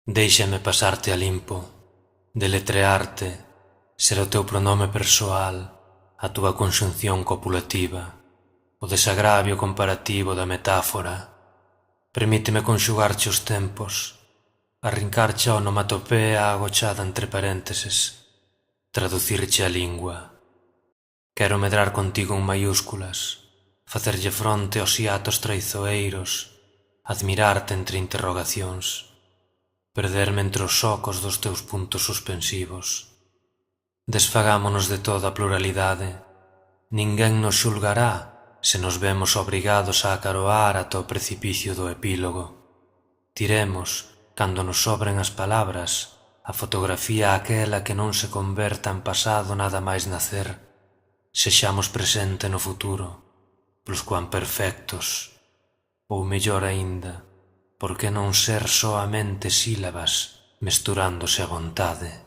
Déixame pasarte a limpo, deletrearte, ser o teu pronome persoal, a túa conxunción copulativa, o desagravio comparativo da metáfora. Permíteme conxugarche os tempos, arrincarche a onomatopea agochada entre parénteses, traducirche a lingua. Quero medrar contigo en maiúsculas, facerlle fronte aos hiatos traizoeiros, admirarte entre interrogacións, perderme entre os socos dos teus puntos suspensivos. Desfagámonos de toda a pluralidade. Ninguén nos xulgará se nos vemos obrigados a acaroar ata o precipicio do epílogo. Tiremos, cando nos sobren as palabras, a fotografía aquela que non se converta en pasado nada máis nacer. Sexamos presente no futuro, pluscuan perfectos. Ou mellor aínda, por que non ser soamente sílabas mesturándose a vontade?